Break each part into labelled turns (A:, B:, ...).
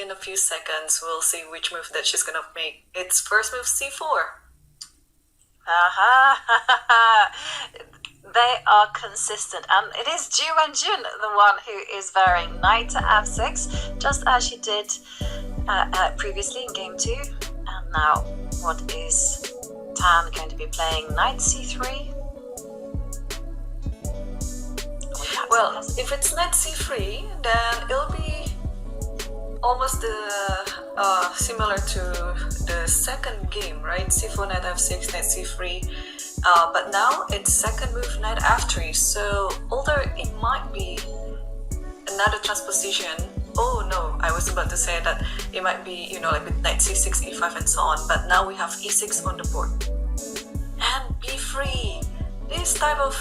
A: in a few seconds. We'll see which move that she's gonna make. It's first move c4.
B: Aha! They are consistent, and it is Ju Wenjun, the one who is varying knight to f6, just as she did previously in game 2. And now, what is Tan going to be playing? Knight c3?
A: Well, if it's knight c3, then it'll be almost similar to the second game, right? c4, knight f6, knight c3. But now it's second move, knight f3. So although it might be another transposition, oh no, I was about to say that it might be, you know, like with knight c6, e5 and so on. But now we have e6 on the board. And b3. This type of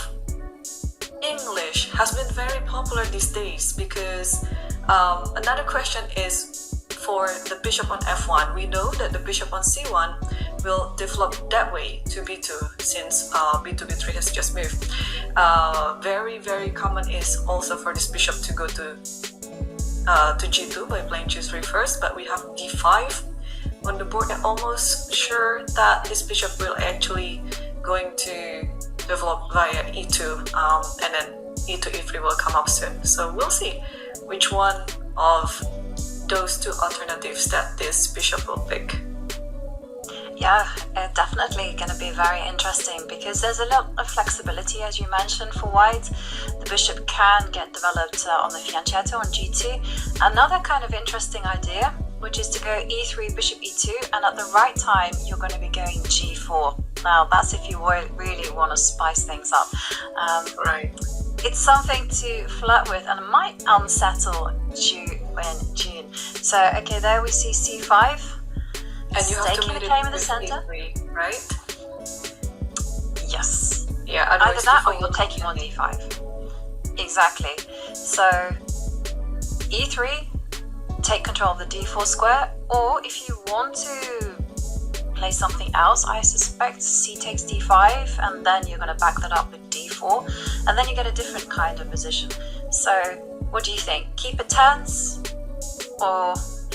A: English has been very popular these days because another question is for the bishop on f1. We know that the bishop on c1 will develop that way to b2 since b2, b3 has just moved. Very common is also for this bishop to go to g2 by playing g3 first, but we have d5 on the board. I'm almost sure that this bishop will actually going to develop via e2 and then e2, e3 will come up soon. So we'll see which one of those two alternatives that this bishop will pick.
B: Yeah, definitely going to be very interesting because there's a lot of flexibility, as you mentioned, for white. The bishop can get developed on the fianchetto on g2. Another kind of interesting idea, which is to go e3, bishop e2, and at the right time you're going to be going g4. Now that's if you really want to spice things up.
A: Right.
B: It's something to flirt with and might unsettle Ju Wenjun. So okay, there we see c5.
A: And you have to
B: Staking
A: meet
B: the claim
A: it
B: in the
A: with
B: center.
A: e3, right?
B: Yes.
A: Yeah,
B: Either that or
A: d4
B: you're taking on d5. Exactly. So e3, take control of the d4 square, or if you want to play something else, I suspect c takes d5, and then you're going to back that up with d4, and then you get a different kind of position. So what do you think? Keep it tense or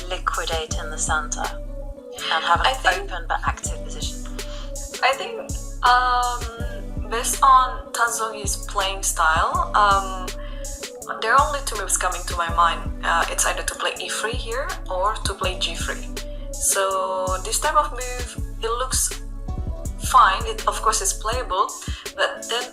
B: liquidate in the center and have an open but active position?
A: I think based on Tan Zhongyi's playing style, there are only two moves coming to my mind. It's either to play e3 here or to play g3. So this type of move, it looks fine. It of course is playable, but then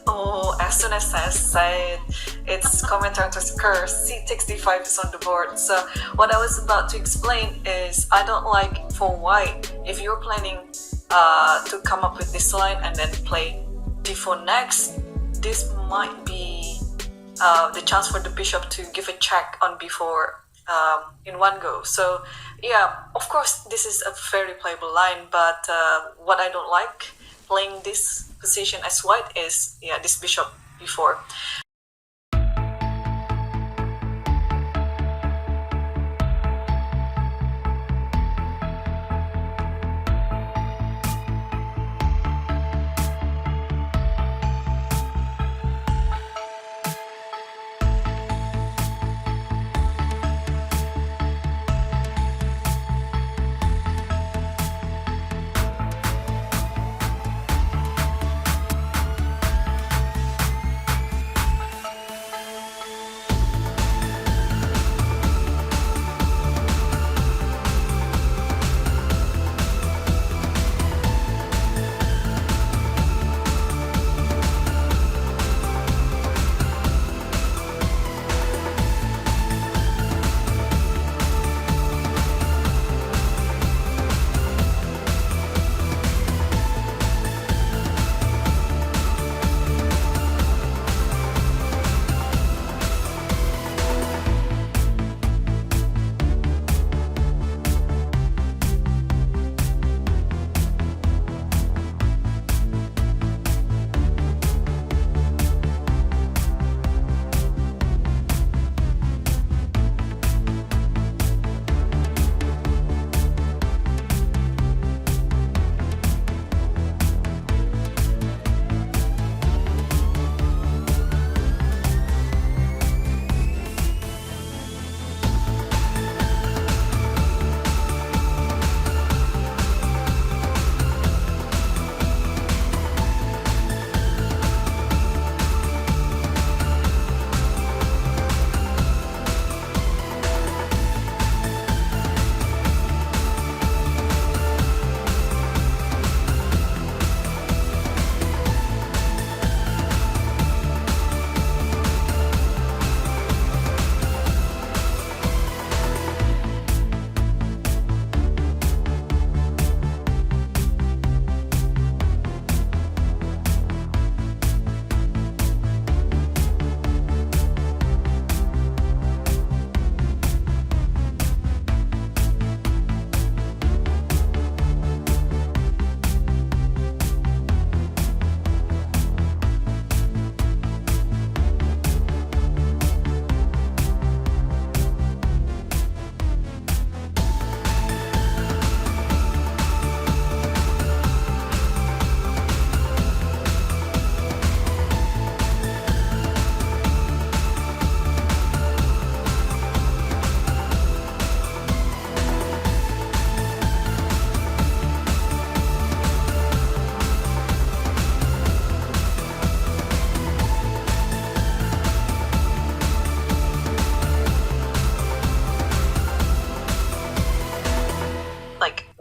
A: as soon as I said it's commentator's curse, c takes d5 is on the board. So what I was about to explain is I don't like for white, if you're planning to come up with this line and then play d4 next, this might be the chance for the bishop to give a check on b4 in one go. So yeah, of course this is a very playable line, but what I don't like playing this position as white is this bishop b4.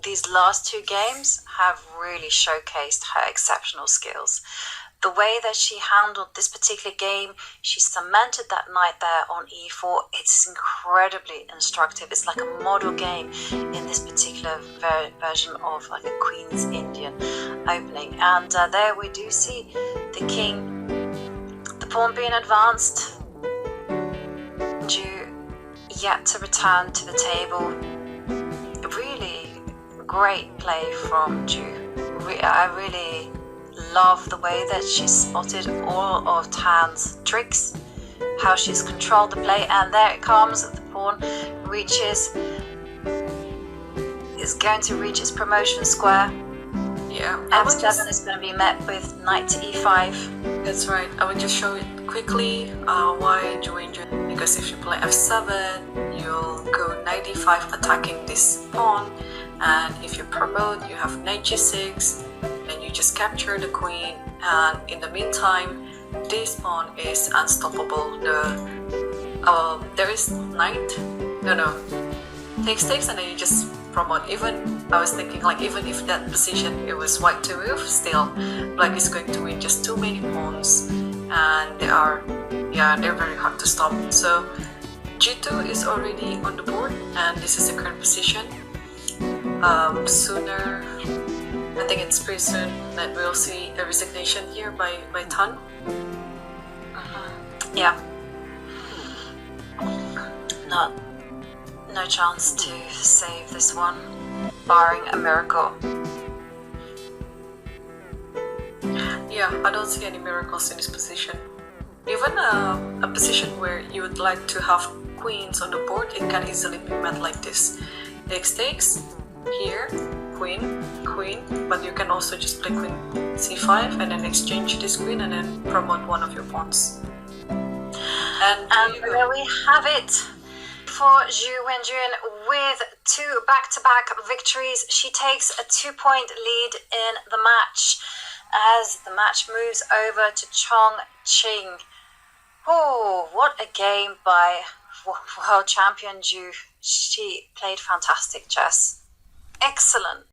B: these last two games have really showcased her exceptional skills. The way that she handled this particular game, she cemented that knight there on e4. It's incredibly instructive. It's like a model game in this particular version of like a Queen's Indian opening. And there we do see the king, the pawn being advanced. Ju yet to return to the table. Really great play from Ju. I really love the way that she spotted all of Tan's tricks, how she's controlled the play, and there it comes. The pawn is going to reach its promotion square.
A: Yeah,
B: F7 is going to be met with knight to e5.
A: That's right. I will just show it quickly why Ju Wenjun. Because if you play f7, you'll go knight e5 attacking this pawn, and if you promote, you have knight g6, and you just capture the queen. And in the meantime, this pawn is unstoppable. There is knight. No. Takes, and then you just promote. Even I was thinking like even if that position it was white to move, still black is going to win just too many pawns, and they're very hard to stop. So g2 is already on the board, and this is the current position. Sooner, I think it's pretty soon that we'll see a resignation here by Tan.
B: Yeah. No chance to save this one, barring a miracle.
A: Yeah, I don't see any miracles in this position. Even a position where you would like to have queens on the board, it can easily be met like this. Takes, here, queen, but you can also just play queen c5 and then exchange this queen and then promote one of your pawns. And
B: there we have it for Ju Wenjun with 2 back-to-back victories. She takes a 2-point lead in the match as the match moves over to Chongqing. Oh, what a game by world champion Ju. She played fantastic chess.